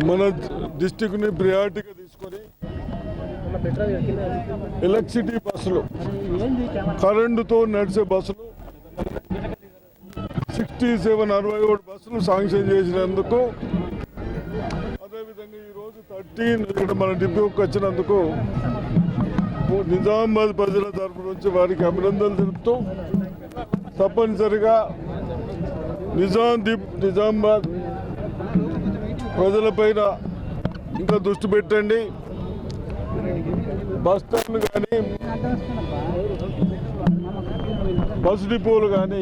మన డిస్టిక్ని ప్రియారిటీగా తీసుకొని ఎలక్ట్రిసిటీ బస్సులు, కరెంటుతో నడిచే బస్సులు 67 బస్సులు శాంక్షన్ చేసినందుకు, అదేవిధంగా ఈరోజు 13 ఇక్కడ మన డిపోకి వచ్చినందుకు నిజామాబాద్ ప్రజల తరఫు నుంచి వారికి అభినందనలు తెలుపుతూ, తప్పనిసరిగా నిజామాబాద్ ప్రజలపైన ఇంకా దృష్టి పెట్టండి. బస్ స్టాండ్లు కానీ బస్ డిపోలు కానీ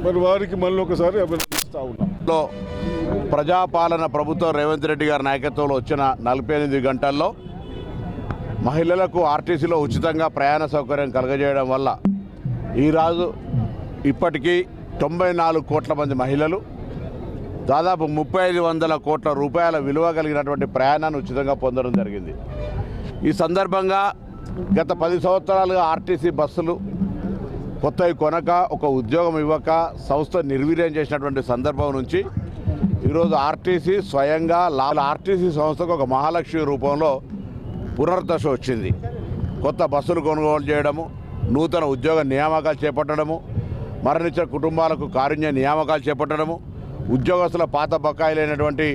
మరి వారికి మళ్ళీ ఒకసారి అభినందిస్తూ ఉన్నాం. ప్రజాపాలన ప్రభుత్వం రేవంత్ రెడ్డి గారి నాయకత్వంలో వచ్చిన 48 గంటల్లో మహిళలకు ఆర్టీసీలో ఉచితంగా ప్రయాణ సౌకర్యం కలుగజేయడం వల్ల ఈరోజు ఇప్పటికీ 94 కోట్ల మంది మహిళలు దాదాపు 3500 కోట్ల రూపాయల విలువ కలిగినటువంటి ప్రయాణాన్ని ఉచితంగా పొందడం జరిగింది. ఈ సందర్భంగా గత 10 సంవత్సరాలుగా ఆర్టీసీ బస్సులు కొత్తవి కొనక, ఒక ఉద్యోగం ఇవ్వక సంస్థ నిర్వీర్యం చేసినటువంటి సందర్భం నుంచి ఈరోజు ఆర్టీసీ స్వయంగా ఆర్టీసీ సంస్థకు ఒక మహాలక్ష్మి రూపంలో పునర్దశ వచ్చింది. కొత్త బస్సులు కొనుగోలు చేయడము, నూతన ఉద్యోగ నియామకాలు చేపట్టడము, మరణించిన కుటుంబాలకు కారుణ్య నియామకాలు చేపట్టడము, ఉద్యోగస్తుల పాత బకాయిలైనటువంటి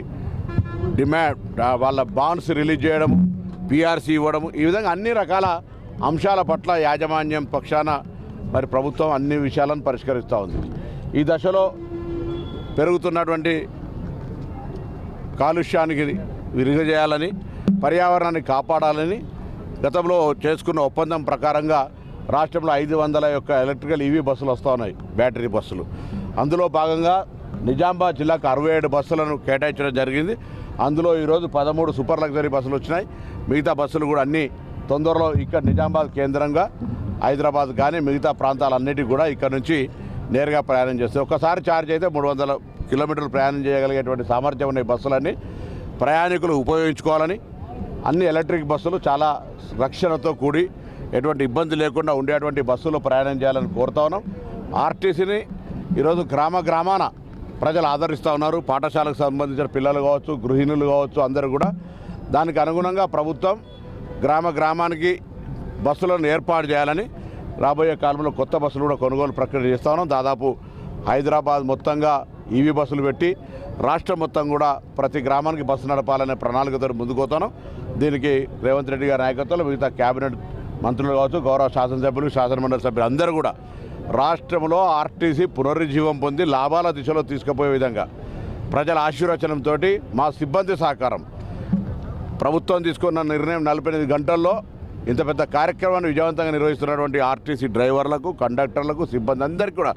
డిమాండ్ వాళ్ళ బాండ్స్ రిలీజ్ చేయడము, పిఆర్సీ ఇవ్వడము, ఈ విధంగా అన్ని రకాల అంశాల పట్ల యాజమాన్యం పక్షాన మరి ప్రభుత్వం అన్ని విషయాలను పరిష్కరిస్తూ ఉంది. ఈ దశలో పెరుగుతున్నటువంటి కాలుష్యానికి విరిగజేయాలని, పర్యావరణాన్ని కాపాడాలని గతంలో చేసుకున్న ఒప్పందం ప్రకారంగా రాష్ట్రంలో 500 ఎలక్ట్రికల్ ఈవీ బస్సులు వస్తూ ఉన్నాయి, బ్యాటరీ బస్సులు. అందులో భాగంగా నిజామాబాద్ జిల్లాకు 67 బస్సులను కేటాయించడం జరిగింది. అందులో ఈరోజు 13 సూపర్ లగ్జరీ బస్సులు వచ్చినాయి. మిగతా బస్సులు కూడా అన్నీ తొందరలో ఇక్కడ నిజామాబాద్ కేంద్రంగా హైదరాబాద్ కానీ మిగతా ప్రాంతాలన్నిటికీ కూడా ఇక్కడ నుంచి నేరుగా ప్రయాణం చేస్తాయి. ఒక్కసారి ఛార్జ్ అయితే 300 కిలోమీటర్లు ప్రయాణం చేయగలిగేటువంటి సామర్థ్యం ఉన్న బస్సులన్నీ ప్రయాణికులు ఉపయోగించుకోవాలని, అన్ని ఎలక్ట్రిక్ బస్సులు చాలా రక్షణతో కూడి ఎటువంటి ఇబ్బంది లేకుండా ఉండేటువంటి బస్సులు ప్రయాణం చేయాలని కోరుతా ఉన్నాం. ఆర్టీసీని ఈరోజు గ్రామాన ప్రజలు ఆదరిస్తూ ఉన్నారు. పాఠశాలకు సంబంధించిన పిల్లలు కావచ్చు, గృహిణులు కావచ్చు, అందరూ కూడా దానికి అనుగుణంగా ప్రభుత్వం గ్రామానికి బస్సులను ఏర్పాటు చేయాలని రాబోయే కాలంలో కొత్త బస్సులు కూడా కొనుగోలు ప్రక్రియ చేస్తూ ఉన్నాం. దాదాపు హైదరాబాద్ మొత్తంగా ఈవీ బస్సులు పెట్టి రాష్ట్రం మొత్తం కూడా ప్రతి గ్రామానికి బస్సు నడపాలనే ప్రణాళికతో ముందుకు పోతున్నాం. దీనికి రేవంత్ రెడ్డి గారి నాయకత్వంలో మిగతా కేబినెట్ మంత్రులు కావచ్చు, గౌరవ శాసనసభ్యులు, శాసనమండలి సభ్యులు అందరూ కూడా రాష్ట్రంలో ఆర్టీసీ పునరుజ్జీవం పొంది లాభాల దిశలో తీసుకుపోయే విధంగా ప్రజల ఆశీర్వచనంతో మా సిబ్బంది సహకారం, ప్రభుత్వం తీసుకున్న నిర్ణయం 48 గంటల్లో ఇంత పెద్ద కార్యక్రమాన్ని విజయవంతంగా నిర్వహిస్తున్నటువంటి ఆర్టీసీ డ్రైవర్లకు, కండక్టర్లకు, సిబ్బంది అందరికీ కూడా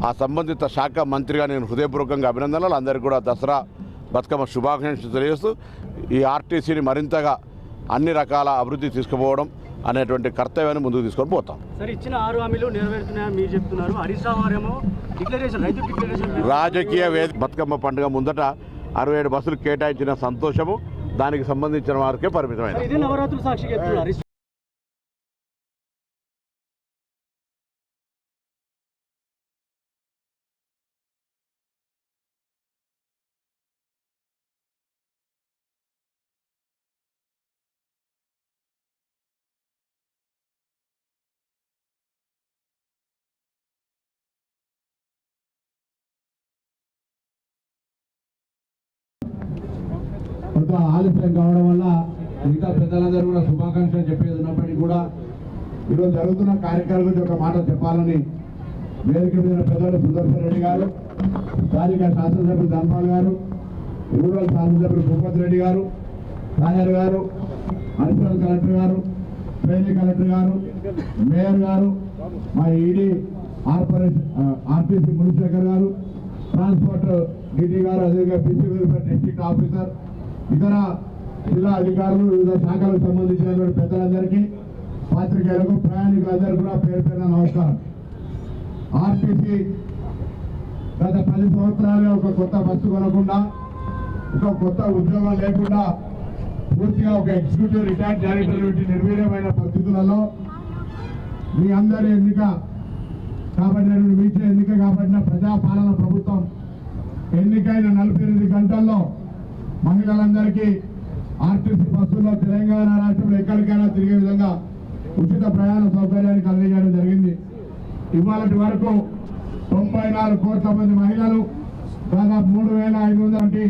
ఆ సంబంధిత శాఖ మంత్రిగా నేను హృదయపూర్వకంగా అభినందనలు. అందరికీ కూడా దసరా బతుకమ్మ శుభాకాంక్షలు తెలియజేస్తూ ఈ ఆర్టీసీని మరింతగా అన్ని రకాల అభివృద్ధి తీసుకుపోవడం అనేటువంటి కర్తవ్యాన్ని ముందుకు తీసుకొని పోతాం. రాజకీయ బతుకమ్మ పండుగ ముందట 67 బస్సులు కేటాయించిన సంతోషము దానికి సంబంధించిన వారికే పరిమితమైనది. కొంత ఆలస్యం కావడం వల్ల మిగతా పెద్దలందరూ కూడా శుభాకాంక్షలు చెప్పేది ఉన్నప్పటికీ కూడా ఈరోజు జరుగుతున్న కార్యక్రమం గురించి ఒక మాట చెప్పాలని వేదిక మీద పెద్దలు సుదర్శన్ రెడ్డి గారు, స్థానిక శాసనసభ్యులు ధన్పాల్ గారు, రూరల్ శాసనసభ్యులు భూపతి రెడ్డి గారు, సాయర్ గారు, అడిషనల్ కలెక్టర్ గారు, ట్రైనింగ్ కలెక్టర్ గారు, మేయర్ గారు, మా ఈడీ ఆర్టీసీ మునిశేఖర్ గారు, ట్రాన్స్పోర్ట్ డీటీ గారు, అదేవిధంగా బీసీ వెల్ఫేర్ డిస్ట్రిక్ట్ ఆఫీసర్, ఇతర జిల్లా అధికారులు, వివిధ శాఖలకు సంబంధించినటువంటి పెద్దలందరికీ, పాత్రికేయులకు, ప్రయాణికులందరూ కూడా పేరు పేరున నమస్కారం. ఆర్టీసీ గత 10 సంవత్సరాలుగా ఒక కొత్త బస్సు కొనకుండా, ఒక కొత్త ఉద్యోగం లేకుండా పూర్తిగా ఒక ఎగ్జిక్యూటివ్ రిటైర్డ్ డైరెక్టర్ నిర్వీర్యమైన పరిస్థితులలో మీ అందరి ఎన్నిక కాబట్టినటువంటి మీచే ఎన్నిక కాబట్టిన ప్రజాపాలన ప్రభుత్వం ఎన్నికైన 48 గంటల్లో మహిళలందరికీ ఆర్టీసీ బస్సుల్లో తెలంగాణ రాష్ట్రంలో ఎక్కడికైనా తిరిగే విధంగా ఉచిత ప్రయాణ సౌకర్యాన్ని కలిగించడం జరిగింది. ఇవాళటి వరకు 94 కోట్ల మంది మహిళలు దాదాపు 3,500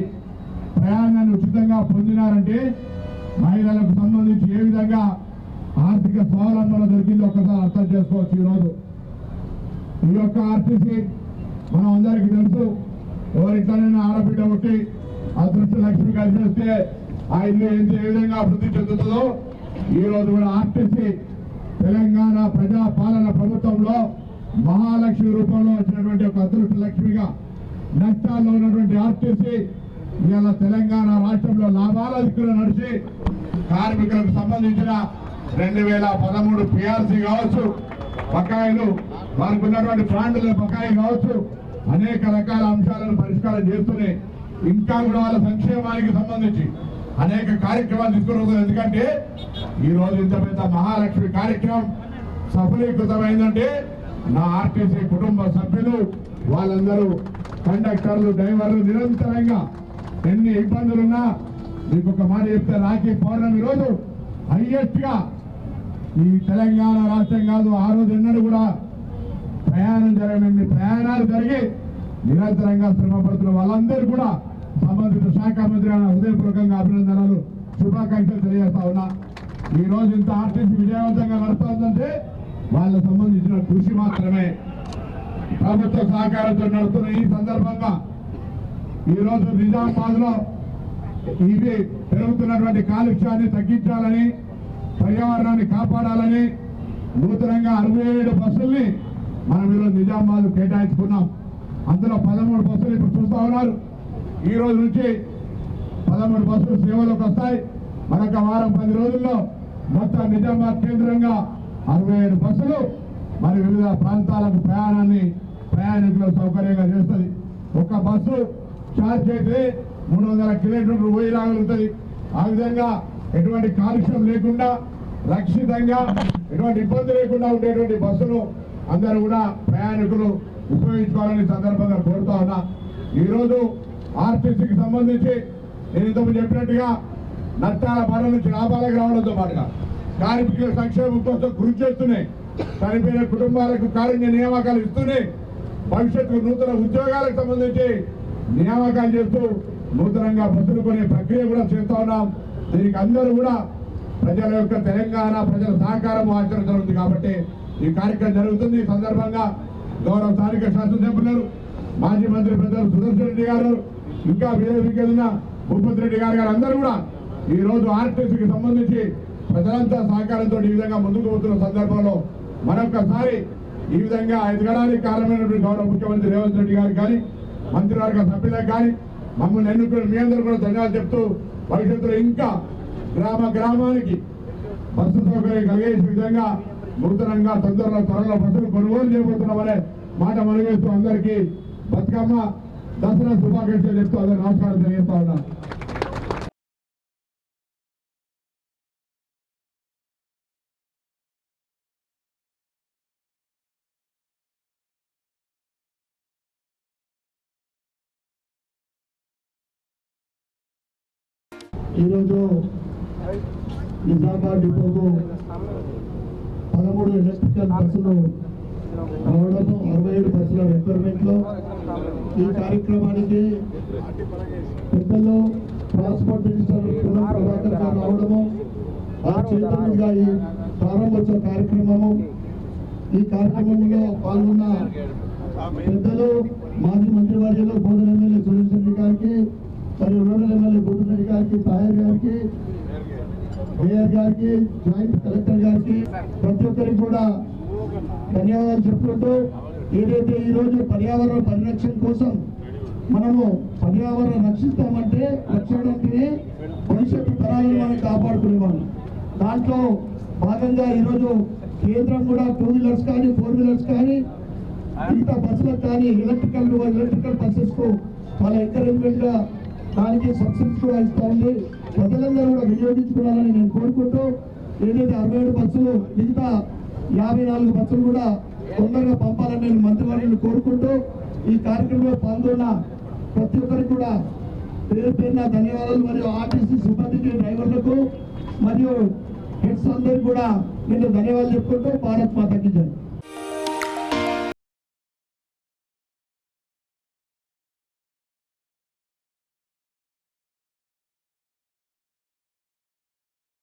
ప్రయాణాన్ని ఉచితంగా పొందినారంటే మహిళలకు సంబంధించి ఏ విధంగా ఆర్థిక స్వావలంబన దొరికిందో ఒకసారి అర్థం చేసుకోవచ్చు. ఈరోజు ఈ యొక్క ఆర్టీసీ మనం అందరికీ తెలుసు. ఎవరిట్లనైనా ఆడబిడ్డ పుట్టి అదృష్ట లక్ష్మి కలిసి వస్తే ఆ ఇల్లు ఏ విధంగా అభివృద్ధి చెందుతుందో ఈ రోజు కూడా ఆర్టీసీ తెలంగాణ ప్రజా పాలన ప్రభుత్వంలో మహాలక్ష్మి రూపంలో వచ్చినటువంటి ఒక అదృష్ట లక్ష్మిగా నష్టాల్లో ఉన్నటువంటి ఆర్టీసీ ఇవాళ తెలంగాణ రాష్ట్రంలో లాభాల దిక్కులో నడిచి కార్మికులకు సంబంధించిన 2013 పిఆర్సీ కావచ్చు, బకాయిలు వారికి ఉన్నటువంటి బ్రాండ్ల బకాయి కావచ్చు, అనేక రకాల అంశాలను పరిష్కారం చేస్తూనే ఇంకా కూడా వాళ్ళ సంక్షేమానికి సంబంధించి అనేక కార్యక్రమాలు తీసుకుని. ఎందుకంటే ఈ రోజు ఇంత పెద్ద మహాలక్ష్మి కార్యక్రమం సఫలీకృతమైందంటే నా ఆర్టీసీ కుటుంబ సభ్యులు వాళ్ళందరూ కండక్టర్లు డ్రైవర్లు నిరంతరంగా ఎన్ని ఇబ్బందులున్నా మీకు ఒక మాట చెప్తే రాఖీ పౌర్ణమి రోజు హైయెస్ట్ గా ఈ తెలంగాణ రాష్ట్రం కాదు ఆ రోజు ఎన్నడూ కూడా ప్రయాణం జరగని ప్రయాణాలు జరిగి నిరంతరంగా శ్రమపడుతున్న వాళ్ళందరూ కూడా సంబంధిత శాఖ మంత్రి హృదయపూర్వకంగా అభినందనలు శుభాకాంక్షలు తెలియజేస్తా ఉన్నా. ఈ రోజు ఇంత ఆర్టీసీ విజయవంతంగా నడుస్తుందంటే వాళ్ళకు సంబంధించిన కృషి మాత్రమే. ప్రభుత్వ సహకారంతో నడుస్తున్న ఈ సందర్భంగా ఈ రోజు నిజామాబాద్ లో ఇవి పెరుగుతున్నటువంటి కాలుష్యాన్ని తగ్గించాలని, పర్యావరణాన్ని కాపాడాలని నూతనంగా 67 బస్సుల్ని మనం ఈరోజు నిజామాబాద్ కేటాయించుకున్నాం. అందులో 13 బస్సులు ఇప్పుడు చూస్తా ఉన్నారు. ఈ రోజు నుంచి 13 బస్సులు సేవలోకి వస్తాయి. మరొక వారం 10 రోజుల్లో మొత్తం నిజామాబాద్ కేంద్రంగా 67 బస్సులు మరి వివిధ ప్రాంతాలకు ప్రయాణికుల సౌకర్యంగా చేస్తుంది. ఒక బస్సు ఛార్జ్ అయితే 300 కిలోమీటర్లు పోయి రాగలుగుతుంది. ఆ విధంగా ఎటువంటి కాలుష్యం లేకుండా రక్షితంగా ఎటువంటి ఇబ్బంది లేకుండా ఉండేటువంటి బస్సులు అందరూ కూడా ప్రయాణికులు ఉపయోగించుకోవాలని సందర్భంగా కోరుతా ఉన్నా. ఈరోజు ఆర్టీసీకి సంబంధించి నేను ఇంతకు చెప్పినట్టుగా నష్టాల బాధ నుంచి లాభాలకు రావడంతో పాటుగా కార్మికుల సంక్షేమం కోసం కృషి చేస్తున్నాయి. చనిపోయిన కుటుంబాలకు కారుణ్య నియామకాలు ఇస్తున్నాయి. భవిష్యత్తు నూతన ఉద్యోగాలకు సంబంధించి నియామకాలు చేస్తూ నూతనంగా బస్సులు కొనే ప్రక్రియ కూడా చేస్తా ఉన్నాం. దీనికి అందరూ కూడా ప్రజల యొక్క తెలంగాణ ప్రజల సహకారం ఆచరించనుంది కాబట్టి ఈ కార్యక్రమం జరుగుతుంది. ఈ సందర్భంగా గౌరవ స్థానిక శాసనసభ్యులు మాజీ మంత్రి పెద్దలు సుదర్శన్ రెడ్డి గారు, ఇంకా బీజేపీకి వెళ్ళిన భూపతి రెడ్డి గారు అందరూ కూడా ఈ రోజు ఆర్టీసీకి సంబంధించి ప్రజలంతా సహకారంతో ఈ విధంగా ముందుకు పోతున్న సందర్భంలో మరొకసారి ఈ విధంగా ఎదగడానికి కారణమైనటువంటి గౌరవ ముఖ్యమంత్రి రేవంత్ రెడ్డి గారికి కానీ, మంత్రివర్గ సభ్యులకు కానీ, మమ్మల్ని ఎన్నుకున్న మీ అందరూ కూడా ధన్యవాదాలు చెప్తూ భవిష్యత్తులో ఇంకా గ్రామానికి బస్సు సౌకర్యం కలిగేసే విధంగా నూతనంగా త్వరలో బస్సులు కొనుగోలు చేయబోతున్నామనే మాట మనవేస్తూ అందరికీ బతుకమ్మ దసరా శుభాకాంక్షలు చెప్తూ అందరూ నమస్కారం తెలియజేస్తా ఉన్నా. ఈరోజు నిజామాబాద్ డిపోకు 13 ఎలక్ట్రికల్ బస్సులు రావడము, 67 బస్సుల రిక్వైర్మెంట్లో ఈ కార్యక్రమానికి పెద్దలు ట్రాన్స్పోర్ట్ మినిస్టర్ పునం ప్రభాకర్ గారు రావడము, ఆ చేతులుగా ఈ ప్రారంభోత్సవ కార్యక్రమము. ఈ కార్యక్రమంలో పాల్గొన్న పెద్దలు మాజీ మంత్రివర్యులు బోధన ఎమ్మెల్యే సురేష్ రెడ్డి గారికి, మరియు రూరల్ ఎమ్మెల్యే బోధన రెడ్డి గారికి, తాయర్ గారికి, మేయర్ గారికి, జాయింట్ కలెక్టర్ గారికి ప్రతి ఒక్కరికి కూడా ధన్యవాదాలు చెప్పుకుంటూ, ఏదైతే ఈరోజు పర్యావరణ పరిరక్షణ కోసం మనము పర్యావరణ రక్షిస్తామంటే రక్షించడానికి భవిష్యత్తు తరాలను మనం కాపాడుకునేవాళ్ళం. దాంట్లో భాగంగా ఈరోజు కేంద్రం కూడా 2 వీలర్స్ కానీ 4 వీలర్స్ కానీ మిగతా బస్సులకు కానీ ఎలక్ట్రికల్ బస్సెస్ కు చాలా ఎంకరేజ్మెంట్ గా దానికి సబ్సిడీస్ కూడా ఇస్తా ఉంది. ప్రజలందరూ కూడా వినియోగించుకోవాలని నేను కోరుకుంటూ, ఏదైతే 67 బస్సులు మిగతా 54 బస్సులు కూడా తొందరగా పంపాలని నేను మంత్రివర్యులను కోరుకుంటూ, ఈ కార్యక్రమంలో పాల్గొన్న ప్రతి ఒక్కరికి కూడా పేరు పేరున ధన్యవాదాలు. మరియు ఆర్టీసీ సిబ్బందికి, డ్రైవర్లకు మరియు హెడ్స్ అందరికీ కూడా నేను ధన్యవాదాలు చెప్పుకుంటూ భారత్ మాతకి జై.